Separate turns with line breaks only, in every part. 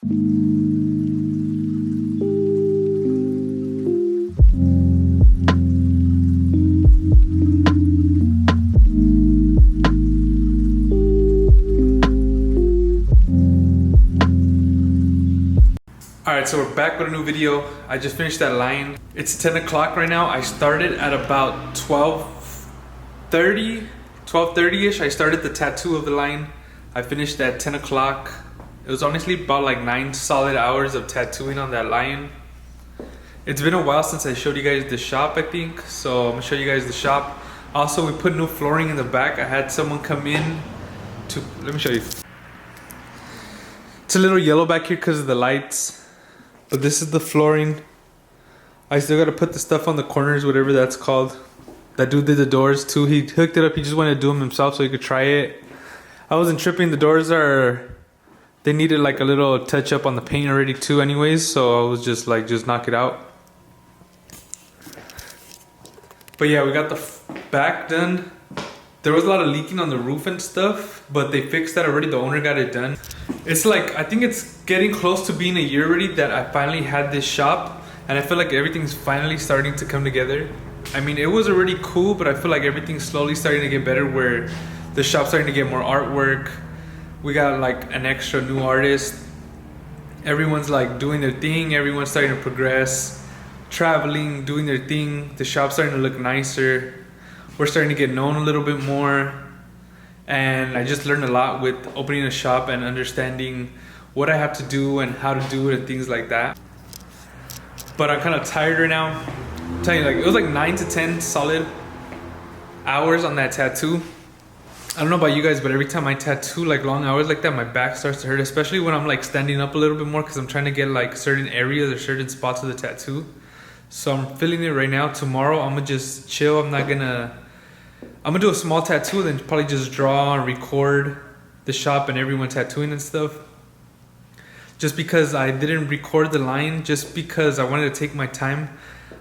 Alright, so we're back with a new video. I just finished that line. It's 10 o'clock right now. I started at about 12:30-ish. I started the tattoo of the line. I finished at 10 o'clock. It was honestly about like 9 solid hours of tattooing on that line. It's been a while since I showed you guys the shop, I think. So I'm gonna show you guys the shop. Also, we put new flooring in the back. I had someone come in to, let me show you. It's a little yellow back here because of the lights. But this is the flooring. I still gotta put the stuff on the corners, whatever that's called. That dude did the doors too. He hooked it up. He just wanted to do them himself so he could try it. I wasn't tripping. The doors they needed like a little touch up on the paint already too anyways. So I was just like, just knock it out. But yeah, we got the back done. There was a lot of leaking on the roof and stuff, but they fixed that already. The owner got it done. It's like, I think it's getting close to being a year already that I finally had this shop, and I feel like everything's finally starting to come together. I mean, it was already cool, but I feel like everything's slowly starting to get better, where the shop's starting to get more artwork. We got like an extra new artist. Everyone's like doing their thing. Everyone's starting to progress, traveling, doing their thing. The shop's starting to look nicer. We're starting to get known a little bit more. And I just learned a lot with opening a shop and understanding what I have to do and how to do it and things like that. But I'm kind of tired right now. I'm telling you, like, it was like 9 to 10 solid hours on that tattoo. I don't know about you guys, but every time I tattoo like long hours like that, my back starts to hurt, especially when I'm like standing up a little bit more, because I'm trying to get like certain areas or certain spots of the tattoo. So I'm feeling it right now. Tomorrow I'm gonna just chill. I'm gonna do a small tattoo, then probably just draw and record the shop and everyone tattooing and stuff. Just because I didn't record the line, just because I wanted to take my time.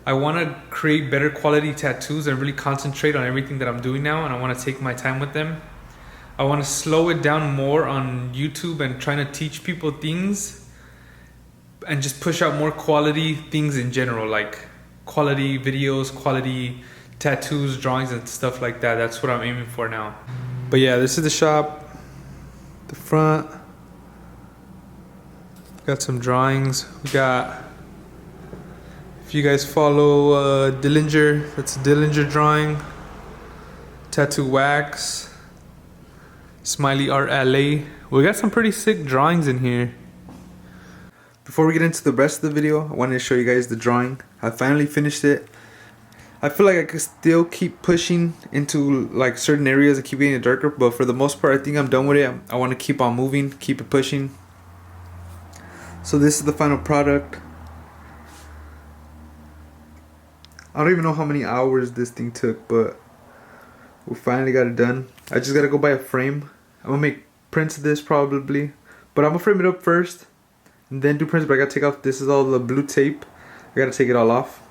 I want to create better quality tattoos and really concentrate on everything that I'm doing now, and I want to take my time with them. I want to slow it down more on YouTube and trying to teach people things and just push out more quality things in general, like quality videos, quality tattoos, drawings and stuff like that. That's what I'm aiming for now. But yeah, this is the shop, the front. Got some drawings. We got, if you guys follow Dillinger, that's a Dillinger drawing. Tattoo Wax, Smiley Art LA. We got some pretty sick drawings in here. Before we get into the rest of the video, I wanted to show you guys the drawing. I finally finished it. I feel like I could still keep pushing into like certain areas and keep getting it darker, but for the most part I think I'm done with it. I want to keep on moving, keep it pushing. So this is the final product. I don't even know how many hours this thing took, but we finally got it done. I just gotta go buy a frame. I'm gonna make prints of this probably, but I'm gonna frame it up first and then do prints. But I gotta take off, this is all the blue tape. I gotta take it all off.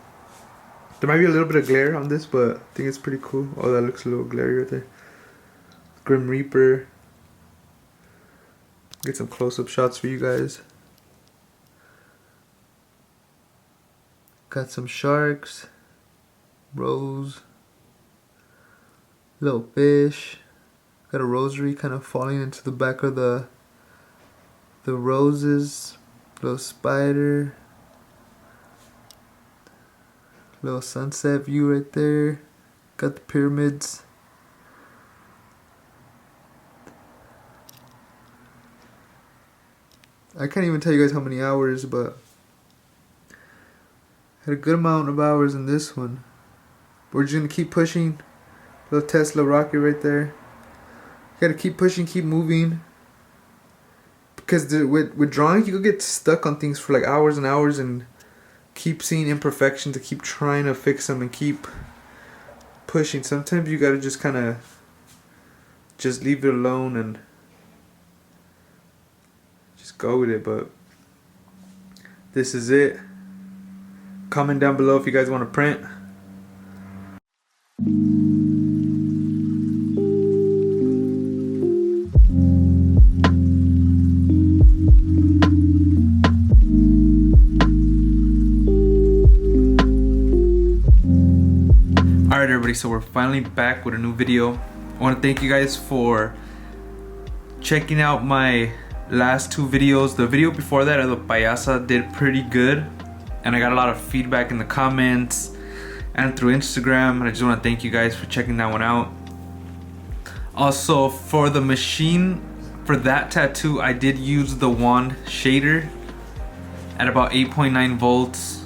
There might be a little bit of glare on this, but I think it's pretty cool. Oh, that looks a little glary right there. Grim Reaper. Get some close-up shots for you guys. Got some sharks, rose, little fish. Got a rosary kind of falling into the back of the roses. Little spider. Little sunset view right there. Got the pyramids. I can't even tell you guys how many hours, but had a good amount of hours in this one. We're just gonna keep pushing. Little Tesla rocket right there. Gotta keep pushing, keep moving. Because with drawing, you can get stuck on things for like hours and hours and keep seeing imperfections, to keep trying to fix them and keep pushing. Sometimes you gotta just kind of just leave it alone and just go with it. But this is it. Comment down below if you guys want to print. Alrighty, so we're finally back with a new video. I want to thank you guys for checking out my last two videos. The video before that of the payasa did pretty good, and I got a lot of feedback in the comments and through Instagram, and I just want to thank you guys for checking that one out. Also, for the machine for that tattoo, I did use the wand shader at about 8.9 volts.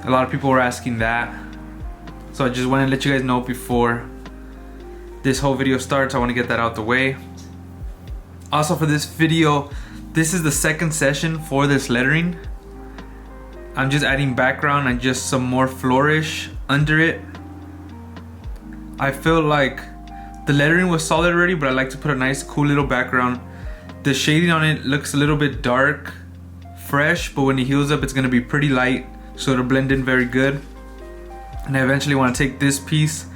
A lot of people were asking that, so I just want to let you guys know before this whole video starts. I want to get that out the way. Also, for this video, this is the second session for this lettering. I'm just adding background and just some more flourish under it. I feel like the lettering was solid already, but I like to put a nice cool little background. The shading on it looks a little bit dark, fresh, but when it heals up it's going to be pretty light, so it'll blend in very good. And I eventually want to take this piece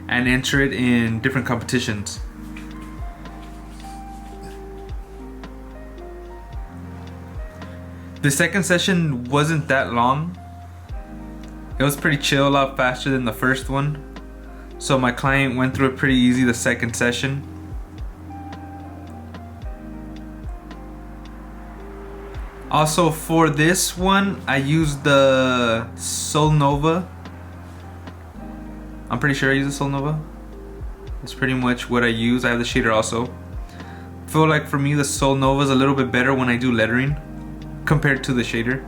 and enter it in different competitions. The second session wasn't that long. It was pretty chill, a lot faster than the first one. So my client went through it pretty easy the second session. Also, for this one, I used the Sol Nova. I'm pretty sure I used the Sol Nova. It's pretty much what I use. I have the shader also. I feel like for me the Sol Nova is a little bit better when I do lettering compared to the shader.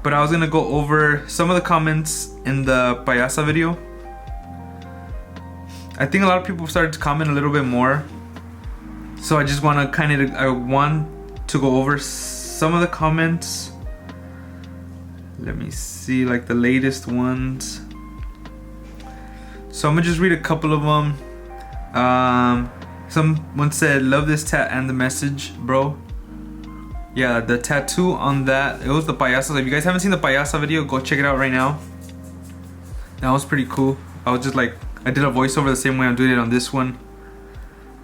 But I was gonna go over some of the comments in the payasa video. I think a lot of people started to comment a little bit more, so I just want to go over some of the comments. Let me see, like the latest ones. So I'm gonna just read a couple of them. Someone said, "Love this tat and the message, bro." Yeah, the tattoo on that, it was the payasa. So if you guys haven't seen the payasa video, go check it out right now. That was pretty cool. I was just like, I did a voiceover the same way I'm doing it on this one.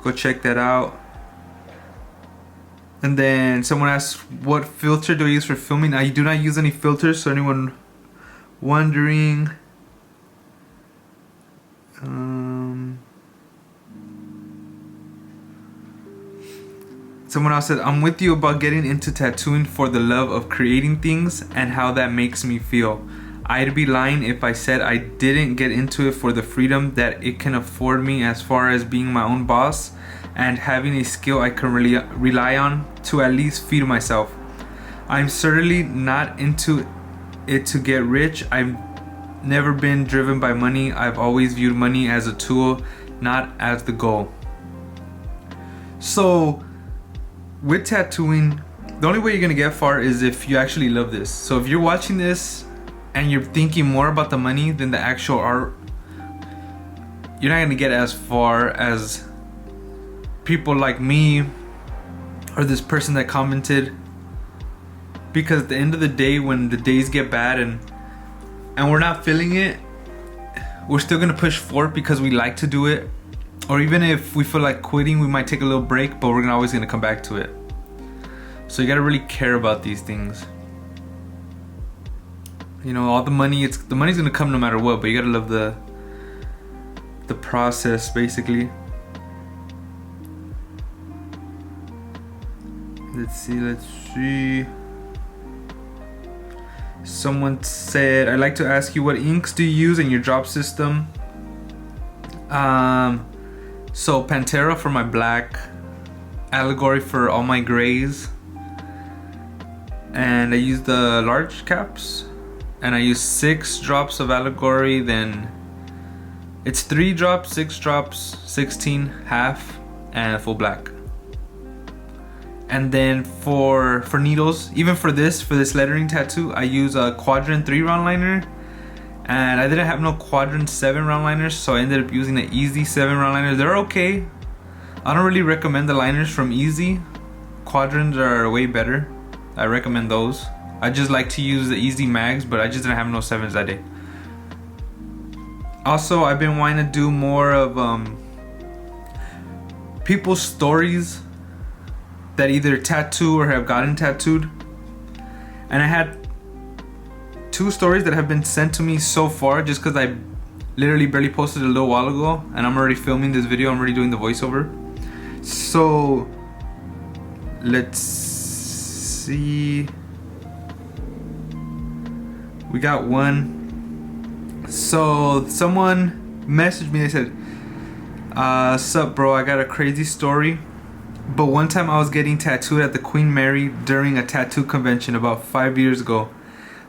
Go check that out. And then someone asked, what filter do I use for filming? I do not use any filters, so anyone wondering. Someone else said, I'm with you about getting into tattooing for the love of creating things and how that makes me feel. I'd be lying if I said I didn't get into it for the freedom that it can afford me as far as being my own boss and having a skill I can really rely on to at least feed myself. I'm certainly not into it to get rich. I've never been driven by money. I've always viewed money as a tool, not as the goal. So with tattooing, the only way you're gonna get far is if you actually love this. So if you're watching this and you're thinking more about the money than the actual art, you're not gonna get as far as people like me or this person that commented. Because at the end of the day, when the days get bad and we're not feeling it, we're still gonna push forward because we like to do it. Or even if we feel like quitting, we might take a little break, but we're always gonna come back to it. So you gotta really care about these things. You know, all the money, the money's gonna come no matter what, but you gotta love the process, basically. Let's see. Someone said, I'd like to ask you, what inks do you use in your drop system? So Pantera for my black, Allegory for all my grays, and I use the large caps, and I use 6 drops of Allegory, then it's 3 drops, 6 drops, 16, half, and full black. And then for needles, even for this lettering tattoo, I use a quadrant 3 round liner, and I didn't have no quadrant 7 round liners, so I ended up using the Easy 7 round liners. They're okay. I don't really recommend the liners from Easy. Quadrants are way better. I recommend those. I just like to use the Easy mags, but I just didn't have no 7s that day. Also, I've been wanting to do more of people's stories that either tattoo or have gotten tattooed. And I had 2 stories that have been sent to me so far, just because I literally barely posted a little while ago, and I'm already filming this video. I'm already doing the voiceover. So let's see. We got one. So someone messaged me. They said, "Sup, bro? I got a crazy story. But one time I was getting tattooed at the Queen Mary during a tattoo convention about 5 years ago.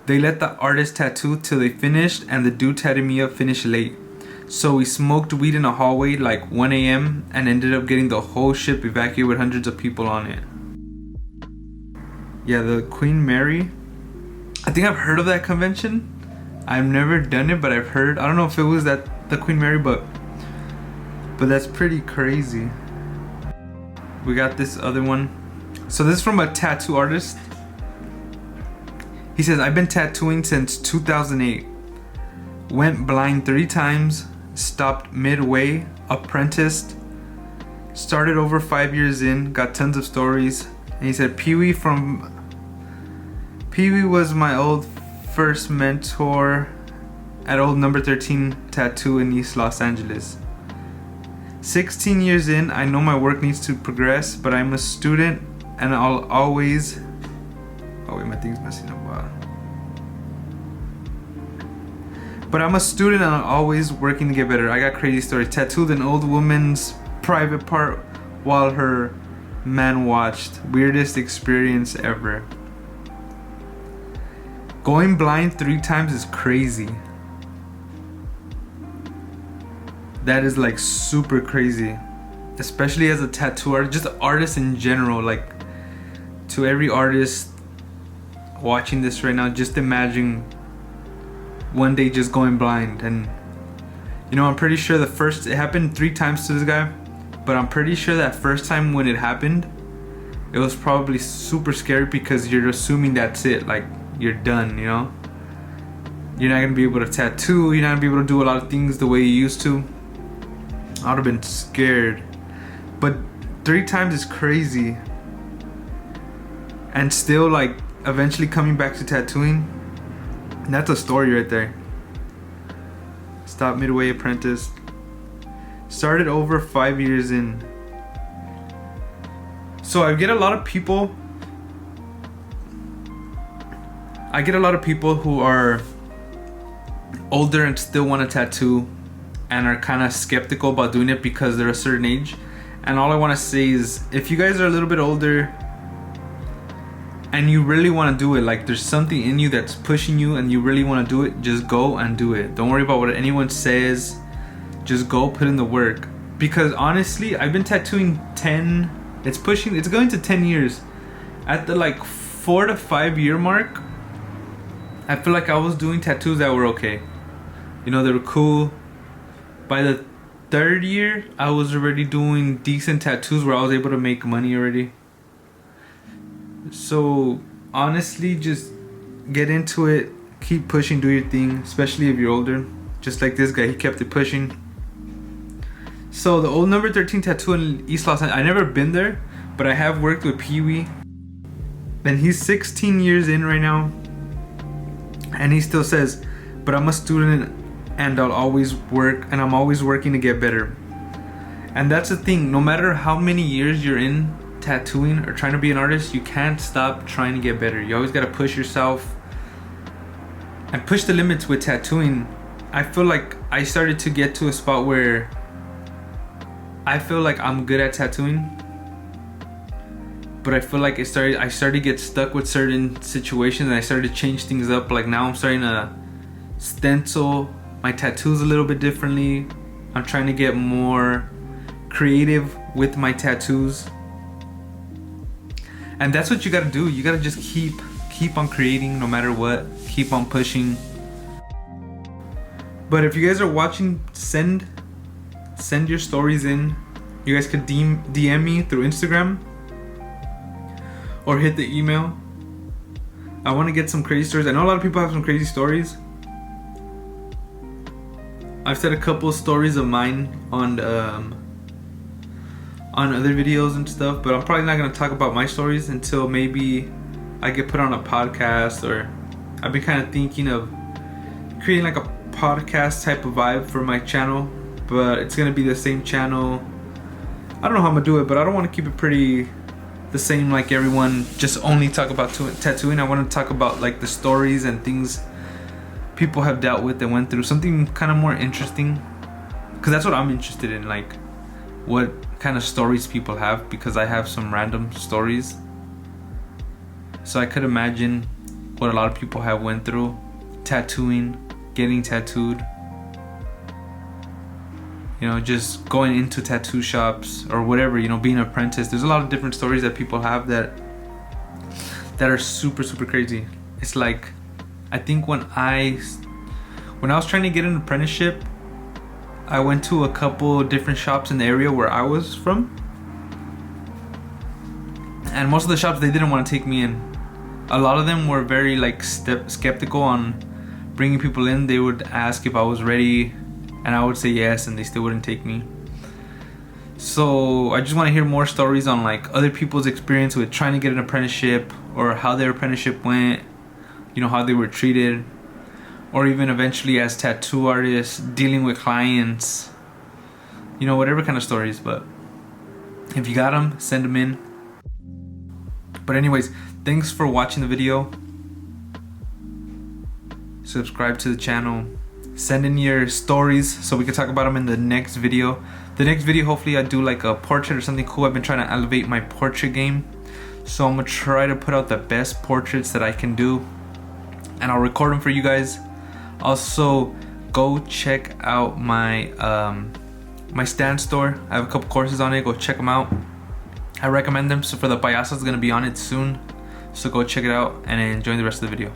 They let the artist tattoo till they finished, and the dude tatted me up finished late. So we smoked weed in a hallway like 1 a.m. and ended up getting the whole ship evacuated with hundreds of people on it." Yeah, the Queen Mary. I think I've heard of that convention. I've never done it, but I've heard. I don't know if it was the Queen Mary, but that's pretty crazy. We got this other one. So this is from a tattoo artist. He says, "I've been tattooing since 2008. Went blind 3 times, stopped midway, apprenticed, started over 5 years in, got tons of stories." And he said, Pee Wee was my old first mentor at old number 13 tattoo in East Los Angeles. 16 years in, I know my work needs to progress, but I'm a student and I'll always... Oh wait, my thing's messing up. Wow. But I'm a student and I'm always working to get better. I got crazy stories. Tattooed an old woman's private part while her man watched. Weirdest experience ever. Going blind 3 times is crazy. That is like super crazy. Especially as a tattoo artist, just artists in general. Like, to every artist watching this right now, just imagine one day just going blind. And you know, I'm pretty sure it happened 3 times to this guy, but I'm pretty sure that first time when it happened, it was probably super scary because you're assuming that's it, like you're done, you know? You're not gonna be able to tattoo, you're not gonna be able to do a lot of things the way you used to. I would have been scared. But 3 times is crazy. And still, like, eventually coming back to tattooing, that's a story right there. Stopped midway, apprentice. Started over 5 years in. So I get a lot of people who are older and still want to tattoo and are kind of skeptical about doing it because they're a certain age. And all I want to say is, if you guys are a little bit older and you really want to do it, like there's something in you that's pushing you and you really want to do it, just go and do it. Don't worry about what anyone says. Just go put in the work. Because honestly, I've been tattooing it's going to 10 years. At the like 4 to 5 year mark, I feel like I was doing tattoos that were okay. You know, they were cool. By the 3rd year, I was already doing decent tattoos where I was able to make money already. So honestly, just get into it, keep pushing, do your thing, especially if you're older. Just like this guy, he kept it pushing. So the old number 13 tattoo in East Los Angeles, I never been there, but I have worked with Pee Wee. And he's 16 years in right now. And he still says, "But I'm a student and I'm always working to get better." And that's the thing, no matter how many years you're in tattooing or trying to be an artist, you can't stop trying to get better. You always gotta push yourself and push the limits with tattooing. I feel like I started to get to a spot where I feel like I'm good at tattooing, but I feel like I started to get stuck with certain situations and I started to change things up. Like now I'm starting to stencil my tattoos a little bit differently. I'm trying to get more creative with my tattoos. And that's what you gotta do. You gotta just keep on creating no matter what. Keep on pushing. But if you guys are watching, send your stories in. You guys could DM me through Instagram or hit the email. I want to get some crazy stories. I know a lot of people have some crazy stories. I've said a couple of stories of mine on other videos and stuff, but I'm probably not going to talk about my stories until maybe I get put on a podcast, or I've been kind of thinking of creating like a podcast type of vibe for my channel, but it's gonna be the same channel. I don't know how I'm gonna do it, but I don't want to keep it pretty the same like everyone, just only talk about tattooing. I want to talk about like the stories and things people have dealt with and went through, something kind of more interesting, because that's what I'm interested in, like what kind of stories people have, because I have some random stories. So I could imagine what a lot of people have went through tattooing, getting tattooed, you know, just going into tattoo shops or whatever, you know, being an apprentice. There's a lot of different stories that people have that are super crazy. It's like, I think when I was trying to get an apprenticeship, I went to a couple different shops in the area where I was from, and most of the shops, they didn't want to take me in. A lot of them were very like skeptical on bringing people in. They would ask if I was ready, and I would say yes, and they still wouldn't take me. So I just want to hear more stories on like other people's experience with trying to get an apprenticeship, or how their apprenticeship went, you know, how they were treated, or even eventually as tattoo artists dealing with clients, you know, whatever kind of stories. But if you got them, send them in. But anyways, thanks for watching the video. Subscribe to the channel. Send in your stories so we can talk about them in the next video. The next video, hopefully I do like a portrait or something cool. I've been trying to elevate my portrait game, so I'm gonna try to put out the best portraits that I can do, and I'll record them for you guys. Also, go check out my my stand store. I have a couple courses on it. Go check them out. I recommend them. So for the payaso, it's gonna be on it soon, so go check it out and enjoy the rest of the video.